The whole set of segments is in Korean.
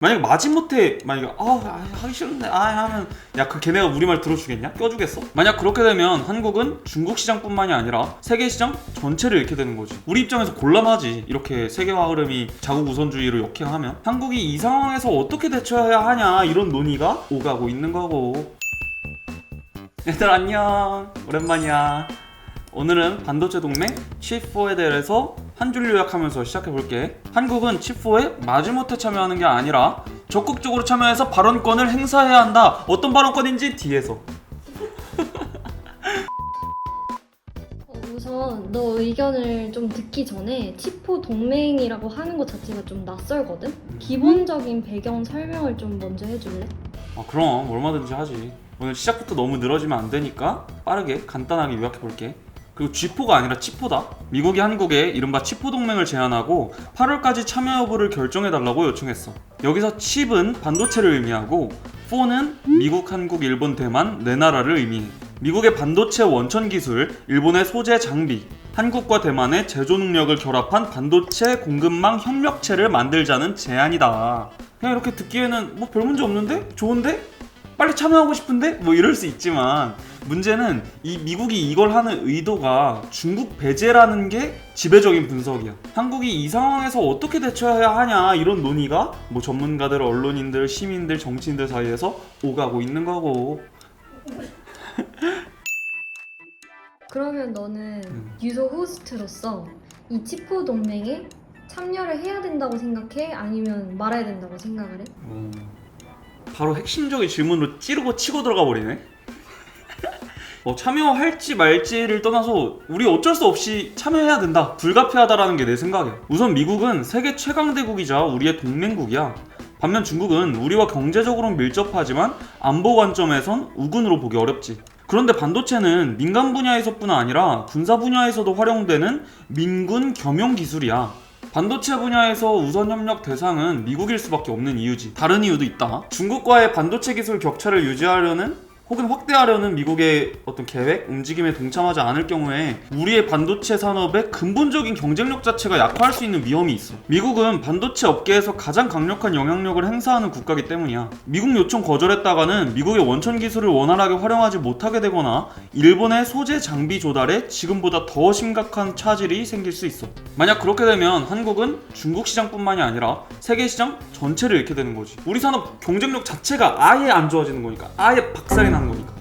만약에 마지못해 만약에 하기 싫은데 하면 야 그 걔네가 우리 말 들어주겠냐? 껴주겠어? 만약 그렇게 되면 한국은 중국 시장뿐만이 아니라 세계 시장 전체를 잃게 되는 거지. 우리 입장에서 곤란하지. 이렇게 세계화 흐름이 자국 우선주의로 역행하면 한국이 이 상황에서 어떻게 대처해야 하냐 이런 논의가 오가고 있는 거고. 얘들 안녕, 오랜만이야. 오늘은 반도체 동맹 칩4에 대해서 한 줄 요약하면서 시작해볼게. 한국은 칩4에 마지못해 참여하는 게 아니라 적극적으로 참여해서 발언권을 행사해야 한다. 어떤 발언권인지 뒤에서. 우선 너 의견을 좀 듣기 전에 칩4 동맹이라고 하는 것 자체가 좀 낯설거든? 기본적인 배경 설명을 좀 먼저 해줄래? 그럼 얼마든지 하지. 오늘 시작부터 너무 늘어지면 안 되니까 빠르게 간단하게 요약해볼게. 그리고 G4가 아니라 칩4다. 미국이 한국에 이른바 칩4 동맹을 제안하고 8월까지 참여 여부를 결정해달라고 요청했어. 여기서 칩은 반도체를 의미하고 4는 미국, 한국, 일본, 대만 네 나라를 의미해. 미국의 반도체 원천 기술, 일본의 소재 장비, 한국과 대만의 제조 능력을 결합한 반도체 공급망 협력체를 만들자는 제안이다. 그냥 이렇게 듣기에는 뭐 별 문제 없는데? 좋은데? 빨리 참여하고 싶은데? 뭐 이럴 수 있지만 문제는 이 미국이 이걸 하는 의도가 중국 배제라는 게 지배적인 분석이야. 한국이 이 상황에서 어떻게 대처해야 하냐 이런 논의가 뭐 전문가들, 언론인들, 시민들, 정치인들 사이에서 오가고 있는 거고. 그러면 너는 유소 호스트로서 이 칩4 동맹에 참여를 해야 된다고 생각해? 아니면 말아야 된다고 생각을 해? 바로 핵심적인 질문으로 찌르고 치고 들어가 버리네. 참여할지 말지를 떠나서 우리 어쩔 수 없이 참여해야 된다. 불가피하다라는 게 내 생각이야. 우선 미국은 세계 최강대국이자 우리의 동맹국이야. 반면 중국은 우리와 경제적으로는 밀접하지만 안보 관점에선 우군으로 보기 어렵지. 그런데 반도체는 민간 분야에서뿐 아니라 군사 분야에서도 활용되는 민군 겸용 기술이야. 반도체 분야에서 우선 협력 대상은 미국일 수밖에 없는 이유지. 다른 이유도 있다. 중국과의 반도체 기술 격차를 유지하려는 혹은 확대하려는 미국의 어떤 계획, 움직임에 동참하지 않을 경우에 우리의 반도체 산업의 근본적인 경쟁력 자체가 약화할 수 있는 위험이 있어. 미국은 반도체 업계에서 가장 강력한 영향력을 행사하는 국가이기 때문이야. 미국 요청 거절했다가는 미국의 원천 기술을 원활하게 활용하지 못하게 되거나 일본의 소재 장비 조달에 지금보다 더 심각한 차질이 생길 수 있어. 만약 그렇게 되면 한국은 중국 시장뿐만이 아니라 세계 시장 전체를 잃게 되는 거지. 우리 산업 경쟁력 자체가 아예 안 좋아지는 거니까. 아예 박살이 나는 거니까.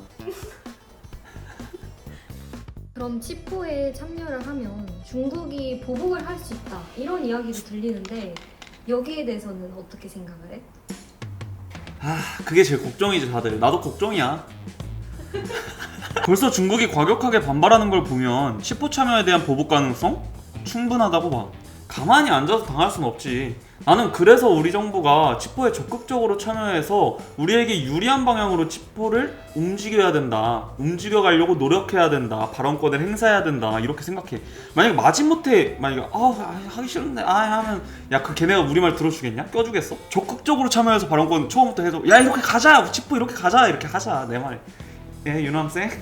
그럼 칩4에 참여를 하면 중국이 보복을 할 수 있다 이런 이야기도 들리는데 여기에 대해서는 어떻게 생각을 해? 그게 제일 걱정이지 다들. 나도 걱정이야. 벌써 중국이 과격하게 반발하는 걸 보면 칩4 참여에 대한 보복 가능성? 충분하다고 봐. 가만히 앉아서 당할 순 없지. 나는 그래서 우리 정부가 칩4에 적극적으로 참여해서 우리에게 유리한 방향으로 칩4를 움직여야 된다. 움직여가려고 노력해야 된다. 발언권을 행사해야 된다. 이렇게 생각해. 만약에 마지못해 만약에 하기 싫은데 하면 야 그 걔네가 우리 말 들어주겠냐? 껴주겠어? 적극적으로 참여해서 발언권 처음부터 해서 야 이렇게 가자. 칩4 이렇게 가자. 이렇게 하자. 내 말이. You know what I'm saying?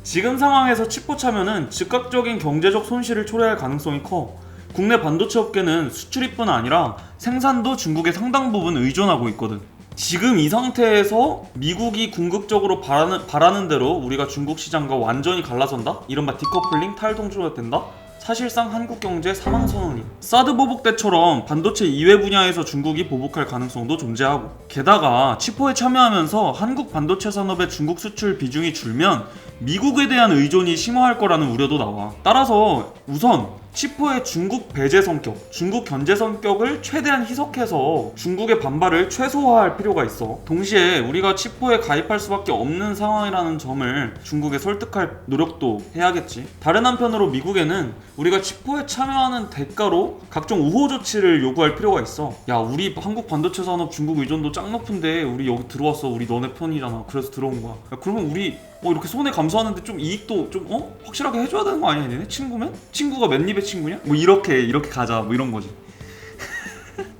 지금 상황에서 칩4 참여는 즉각적인 경제적 손실을 초래할 가능성이 커. 국내 반도체 업계는 수출입뿐 아니라 생산도 중국에 상당 부분 의존하고 있거든. 지금 이 상태에서 미국이 궁극적으로 바라는 대로 우리가 중국 시장과 완전히 갈라선다? 이른바 디커플링, 탈동조가 된다? 사실상 한국 경제 사망선언이야. 사드 보복 때처럼 반도체 이외 분야에서 중국이 보복할 가능성도 존재하고, 게다가 칩4에 참여하면서 한국 반도체 산업의 중국 수출 비중이 줄면 미국에 대한 의존이 심화할 거라는 우려도 나와. 따라서 우선 칩4의 중국 배제 성격, 중국 견제 성격을 최대한 희석해서 중국의 반발을 최소화할 필요가 있어. 동시에 우리가 칩4에 가입할 수밖에 없는 상황이라는 점을 중국에 설득할 노력도 해야겠지. 다른 한편으로 미국에는 우리가 칩4에 참여하는 대가로 각종 우호 조치를 요구할 필요가 있어. 야, 우리 한국 반도체 산업 중국 의존도 짱 높은데 우리 여기 들어왔어. 우리 너네 편이잖아. 그래서 들어온 거야. 야, 그러면 우리 이렇게 손해 감수하는데 좀 이익도 좀 확실하게 해줘야 되는 거 아니야, 얘네? 친구면? 친구가 몇 입의 친구냐? 뭐 이렇게 가자, 뭐 이런 거지.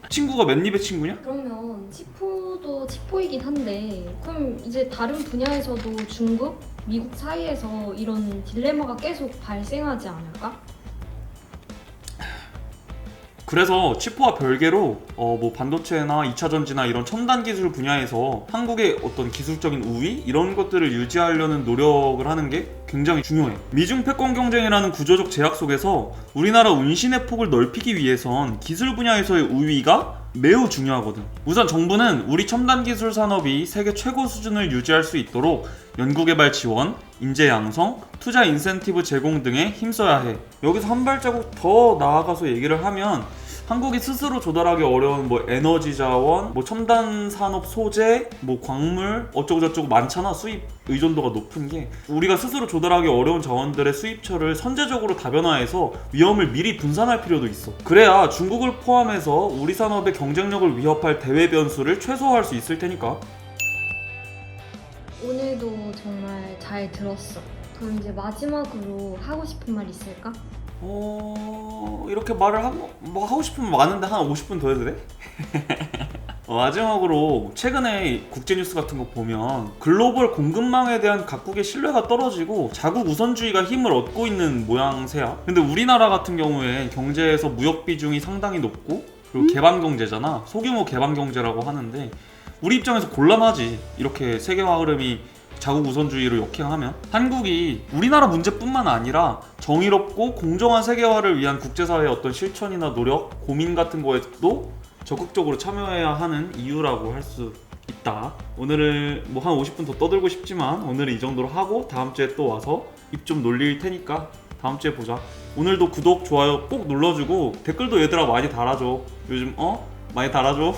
친구가 몇 입의 친구냐? 그러면 칩4도 칩4이긴 한데 그럼 이제 다른 분야에서도 중국, 미국 사이에서 이런 딜레마가 계속 발생하지 않을까? 그래서 치포와 별개로 뭐 반도체나 2차 전지나 이런 첨단 기술 분야에서 한국의 어떤 기술적인 우위 이런 것들을 유지하려는 노력을 하는 게 굉장히 중요해. 미중 패권 경쟁이라는 구조적 제약 속에서 우리나라 운신의 폭을 넓히기 위해선 기술 분야에서의 우위가 매우 중요하거든. 우선 정부는 우리 첨단 기술 산업이 세계 최고 수준을 유지할 수 있도록 연구개발 지원, 인재 양성, 투자 인센티브 제공 등에 힘써야 해. 여기서 한 발자국 더 나아가서 얘기를 하면 한국이 스스로 조달하기 어려운 뭐 에너지 자원, 뭐 첨단 산업 소재, 뭐 광물 어쩌고저쩌고 많잖아. 수입 의존도가 높은 게 우리가 스스로 조달하기 어려운 자원들의 수입처를 선제적으로 다변화해서 위험을 미리 분산할 필요도 있어. 그래야 중국을 포함해서 우리 산업의 경쟁력을 위협할 대외 변수를 최소화할 수 있을 테니까. 오늘도 정말 잘 들었어. 그럼 이제 마지막으로 하고 싶은 말 있을까? 이렇게 말을 하고 뭐 하고 싶으면 많은데 한 50분 더 해도 돼? 마지막으로 최근에 국제뉴스 같은 거 보면 글로벌 공급망에 대한 각국의 신뢰가 떨어지고 자국 우선주의가 힘을 얻고 있는 모양새야. 근데 우리나라 같은 경우에 경제에서 무역 비중이 상당히 높고 그리고 개방 경제잖아. 소규모 개방 경제라고 하는데 우리 입장에서 곤란하지. 이렇게 세계화 흐름이 자국 우선주의로 역행하면 한국이 우리나라 문제뿐만 아니라 정의롭고 공정한 세계화를 위한 국제사회의 어떤 실천이나 노력, 고민 같은 거에도 적극적으로 참여해야 하는 이유라고 할 수 있다. 오늘은 뭐 한 50분 더 떠들고 싶지만 오늘은 이 정도로 하고 다음 주에 또 와서 입 좀 놀릴 테니까 다음 주에 보자. 오늘도 구독, 좋아요 꼭 눌러주고 댓글도 얘들아 많이 달아줘. 요즘 많이 달아줘.